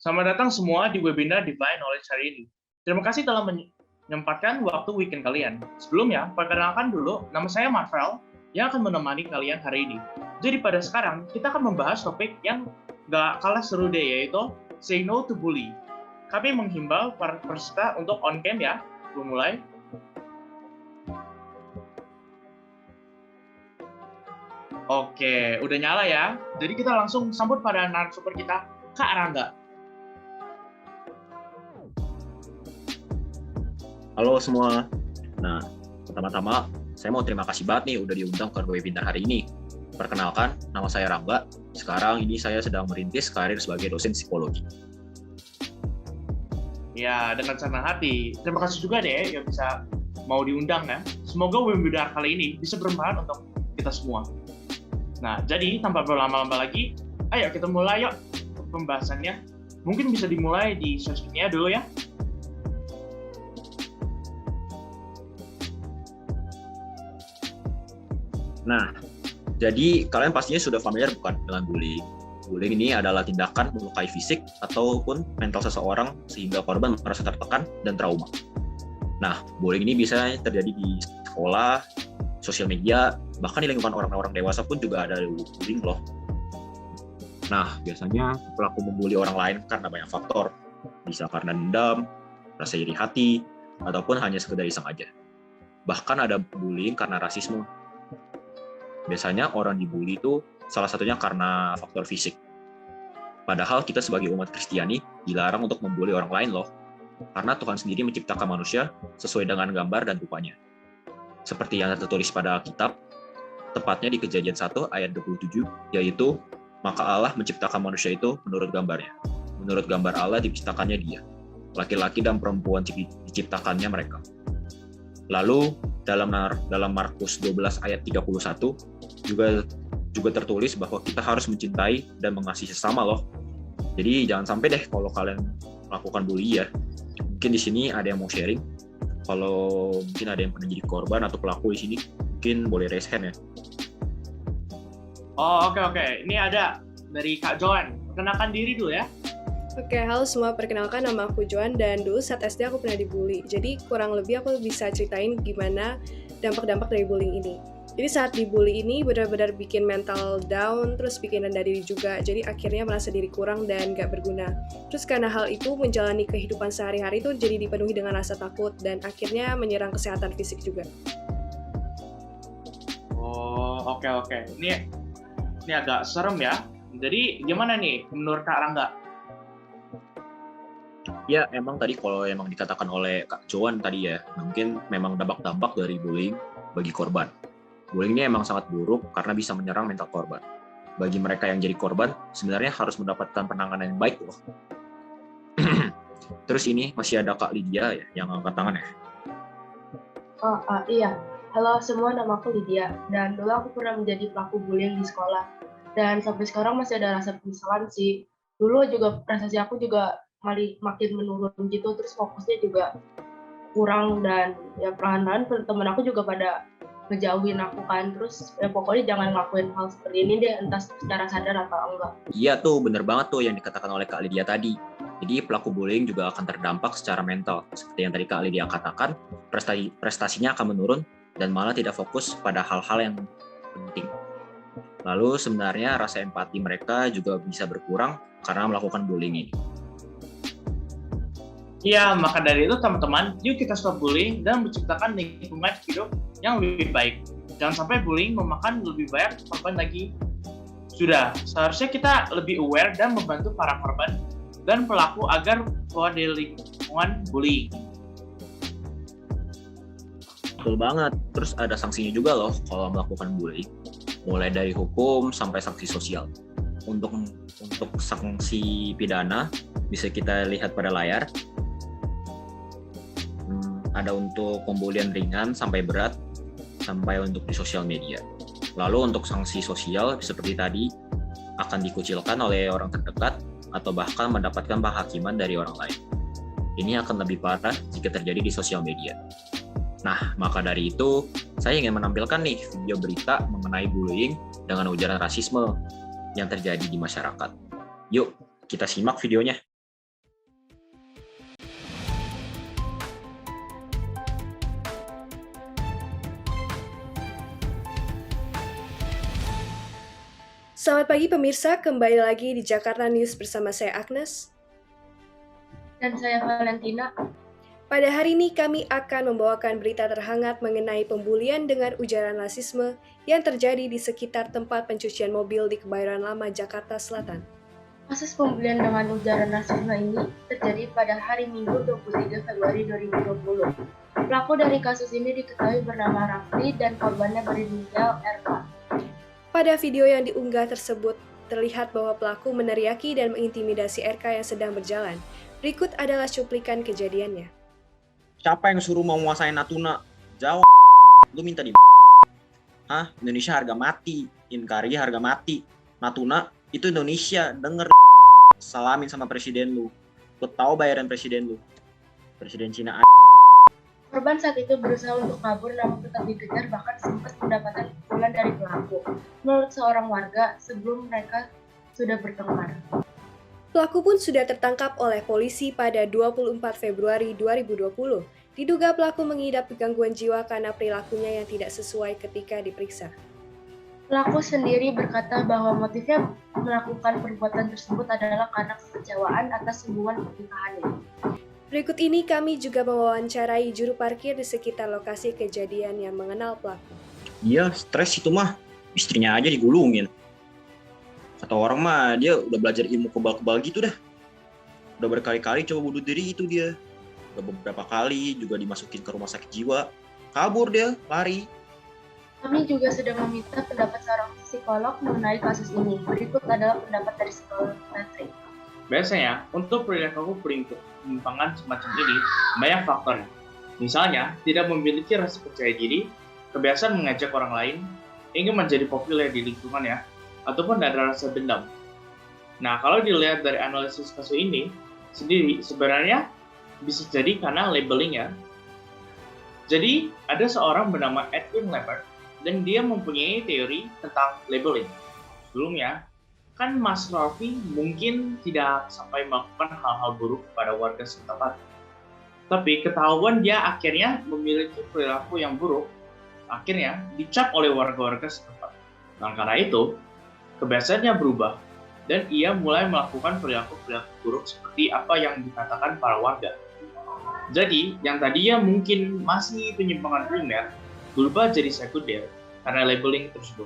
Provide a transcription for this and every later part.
Selamat datang semua di webinar Divine Knowledge hari ini. Terima kasih telah menyempatkan waktu weekend kalian. Sebelumnya, perkenalkan dulu, nama saya Marvel yang akan menemani kalian hari ini. Jadi pada sekarang, kita akan membahas topik yang gak kalah seru deh, yaitu Say No to Bully. Kami menghimbau para peserta untuk on cam ya. Belum mulai. Oke, udah nyala ya. Jadi kita langsung sambut pada narasumber kita, Kak Rangga. Halo semua. Nah, pertama-tama saya mau terima kasih banget nih udah diundang ke webinar hari ini. Perkenalkan, nama saya Rangga. Sekarang ini saya sedang merintis karir sebagai dosen psikologi. Ya, dengan senang hati. Terima kasih juga deh yang bisa mau diundang ya. Semoga webinar kali ini bisa bermanfaat untuk kita semua. Nah, jadi tanpa berlama-lama lagi, ayo kita mulai yuk pembahasannya. Mungkin bisa dimulai di sessionnya dulu ya. Nah, jadi kalian pastinya sudah familiar bukan dengan bullying? Bullying ini adalah tindakan melukai fisik ataupun mental seseorang sehingga korban merasa tertekan dan trauma. Nah, bullying ini bisa terjadi di sekolah, sosial media, bahkan di lingkungan orang-orang dewasa pun juga ada bullying loh. Nah, biasanya pelaku membuli orang lain karena banyak faktor. Bisa karena dendam, rasa iri hati, ataupun hanya sekedar iseng aja. Bahkan ada bullying karena rasisme. Biasanya orang dibully itu salah satunya karena faktor fisik. Padahal kita sebagai umat Kristiani dilarang untuk membuli orang lain loh. Karena Tuhan sendiri menciptakan manusia sesuai dengan gambar dan rupanya. Seperti yang tertulis pada Alkitab, tepatnya di Kejadian 1 ayat 27, yaitu, maka Allah menciptakan manusia itu menurut gambarnya. Menurut gambar Allah diciptakannya dia. Laki-laki dan perempuan diciptakannya mereka. Lalu dalam Markus 12 ayat 31 juga tertulis bahwa kita harus mencintai dan mengasihi sesama loh. Jadi jangan sampai deh kalau kalian melakukan bully ya. Mungkin di sini ada yang mau sharing. Kalau mungkin ada yang pernah jadi korban atau pelaku di sini, mungkin boleh raise hand ya. Oh, oke. Ini ada dari Kak Joan. Perkenalkan diri dulu ya. Oke, halo semua. Perkenalkan, nama aku Joan dan dulu saat SD aku pernah dibully. Jadi kurang lebih aku bisa ceritain gimana dampak-dampak dari bullying ini. Jadi saat dibully ini benar-benar bikin mental down, terus bikin rendah diri juga. Jadi akhirnya merasa diri kurang dan gak berguna. Terus karena hal itu menjalani kehidupan sehari-hari itu jadi dipenuhi dengan rasa takut dan akhirnya menyerang kesehatan fisik juga. Oh, oke. Ini agak serem ya. Jadi gimana nih menurut Kak Rangga? Ya, emang tadi kalau emang dikatakan oleh Kak Joan tadi ya, mungkin memang dampak-dampak dari bullying bagi korban. Bullying ini emang sangat buruk karena bisa menyerang mental korban. Bagi mereka yang jadi korban, sebenarnya harus mendapatkan penanganan yang baik loh. Terus ini masih ada Kak Lydia ya, yang angkat tangan ya. Iya. Halo semua, nama aku Lydia. Dan dulu aku pernah menjadi pelaku bullying di sekolah. Dan sampai sekarang masih ada rasa penyesalan sih. Dulu juga prestasi aku juga makin menurun gitu, terus fokusnya juga kurang dan ya perlahan-lahan teman aku juga pada ngejauhin aku kan, terus ya pokoknya jangan ngelakuin hal seperti ini deh, entah secara sadar atau enggak. Iya tuh, bener banget tuh yang dikatakan oleh Kak Lydia tadi. Jadi pelaku bullying juga akan terdampak secara mental. Seperti yang tadi Kak Lydia katakan, prestasinya akan menurun dan malah tidak fokus pada hal-hal yang penting. Lalu sebenarnya rasa empati mereka juga bisa berkurang karena melakukan bullying ini. Iya, maka dari itu teman-teman, yuk kita stop bullying dan menciptakan lingkungan hidup yang lebih baik. Jangan sampai bullying memakan lebih banyak korban lagi. Sudah, seharusnya kita lebih aware dan membantu para korban dan pelaku agar keluar dari lingkungan bullying. Betul banget. Terus ada sanksinya juga loh kalau melakukan bullying. Mulai dari hukum sampai sanksi sosial. Untuk sanksi pidana bisa kita lihat pada layar. Ada untuk pembulian ringan sampai berat, sampai untuk di sosial media. Lalu untuk sanksi sosial seperti tadi akan dikucilkan oleh orang terdekat atau bahkan mendapatkan penghakiman dari orang lain. Ini akan lebih parah jika terjadi di sosial media. Nah, maka dari itu saya ingin menampilkan nih video berita mengenai bullying dengan ujaran rasisme yang terjadi di masyarakat. Yuk, kita simak videonya. Selamat pagi pemirsa, kembali lagi di Jakarta News bersama saya Agnes. Dan saya Valentina. Pada hari ini kami akan membawakan berita terhangat mengenai pembulian dengan ujaran rasisme yang terjadi di sekitar tempat pencucian mobil di Kebayoran Lama, Jakarta Selatan. Kasus pembulian dengan ujaran rasisme ini terjadi pada hari Minggu 23 Februari 2020. Pelaku dari kasus ini diketahui bernama Rafli dan korbannya berinisial RK. Pada video yang diunggah tersebut, terlihat bahwa pelaku meneriaki dan mengintimidasi RK yang sedang berjalan. Berikut adalah cuplikan kejadiannya. Siapa yang suruh mau menguasai Natuna? Jawab. Lu minta di Indonesia harga mati. Inkari harga mati. Natuna itu Indonesia. Denger. Salamin sama presiden lu. Lu tahu bayaran presiden lu. Presiden Cina. Korban saat itu berusaha untuk kabur namun tetap dikejar, bahkan sempat mendapatkan pukulan dari pelaku. Menurut seorang warga, sebelum mereka sudah bertengkar. Pelaku pun sudah tertangkap oleh polisi pada 24 Februari 2020. Diduga pelaku mengidap gangguan jiwa karena perilakunya yang tidak sesuai ketika diperiksa. Pelaku sendiri berkata bahwa motifnya melakukan perbuatan tersebut adalah karena kekecewaan atas hubungan pernikahannya. Berikut ini kami juga mewawancarai juru parkir di sekitar lokasi kejadian yang mengenal pelaku. Iya, stres itu mah. Istrinya aja digulungin. Kata orang mah dia udah belajar ilmu kebal-kebal gitu dah. Udah berkali-kali coba bunuh diri itu dia. Udah beberapa kali juga dimasukin ke rumah sakit jiwa. Kabur dia, lari. Kami juga sudah meminta pendapat seorang psikolog mengenai kasus ini. Berikut adalah pendapat dari psikolog Patrick. Biasanya, untuk perilaku penyimpangan semacam ini, banyak faktornya. Misalnya, tidak memiliki rasa percaya diri, kebiasaan mengajak orang lain, ingin menjadi populer di lingkungannya, ataupun ada rasa dendam. Nah, kalau dilihat dari analisis kasus ini sendiri, sebenarnya bisa jadi karena labelingnya. Jadi, ada seorang bernama Edwin Lambert, dan dia mempunyai teori tentang labeling. Sebelumnya, kan Mas Raffi mungkin tidak sampai melakukan hal-hal buruk pada warga setempat. Tapi ketahuan dia akhirnya memiliki perilaku yang buruk, akhirnya dicap oleh warga-warga setempat. Nah, karena itu, kebiasaannya berubah, dan ia mulai melakukan perilaku-perilaku buruk seperti apa yang dikatakan para warga. Jadi, yang tadinya mungkin masih penyimpangan primer, berubah jadi sekunder karena labeling tersebut.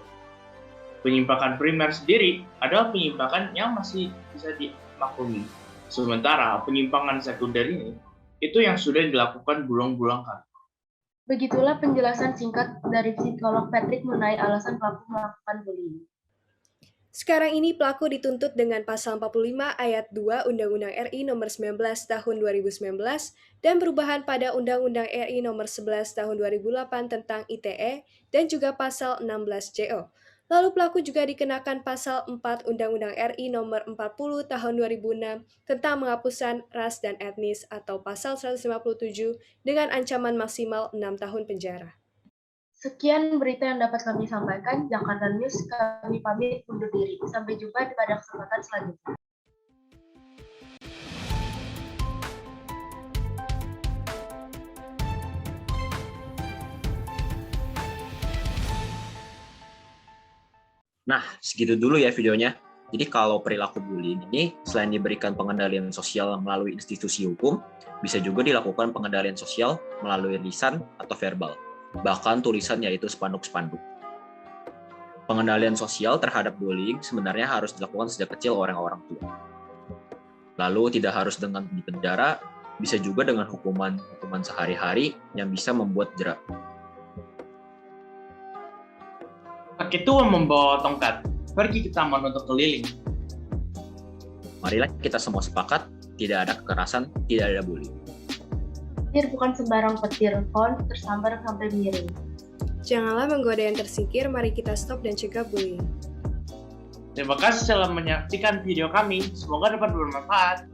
Penyimpangan primer sendiri adalah penyimpangan yang masih bisa dimaklumi. Sementara penyimpangan sekunder ini, itu yang sudah dilakukan berulang-ulang kali. Begitulah penjelasan singkat dari psikolog Patrick mengenai alasan pelaku melakukan bullying. Sekarang ini pelaku dituntut dengan pasal 45 ayat 2 Undang-Undang RI nomor 19 tahun 2019 dan perubahan pada Undang-Undang RI nomor 11 tahun 2008 tentang ITE dan juga pasal 16 JO. Lalu pelaku juga dikenakan pasal 4 Undang-Undang RI nomor 40 tahun 2006 tentang penghapusan ras dan etnis atau pasal 157 dengan ancaman maksimal 6 tahun penjara. Sekian berita yang dapat kami sampaikan. Jakarta News, kami pamit undur diri. Sampai jumpa pada kesempatan selanjutnya. Nah, segitu dulu ya videonya. Jadi kalau perilaku bullying ini, selain diberikan pengendalian sosial melalui institusi hukum, bisa juga dilakukan pengendalian sosial melalui lisan atau verbal. Bahkan tulisan yaitu spanduk-spanduk. Pengendalian sosial terhadap bullying sebenarnya harus dilakukan sejak kecil oleh orang tua. Lalu tidak harus dengan dipenjara, bisa juga dengan hukuman sehari-hari yang bisa membuat jerak. Kakek tua membawa tongkat, pergi ke taman untuk keliling. Marilah kita semua sepakat, tidak ada kekerasan, tidak ada bullying. Petir bukan sembarang petir, pohon tersambar sampai miring. Janganlah menggoda yang tersingkir, mari kita stop dan cegah bullying. Terima kasih telah menyaksikan video kami, semoga dapat bermanfaat.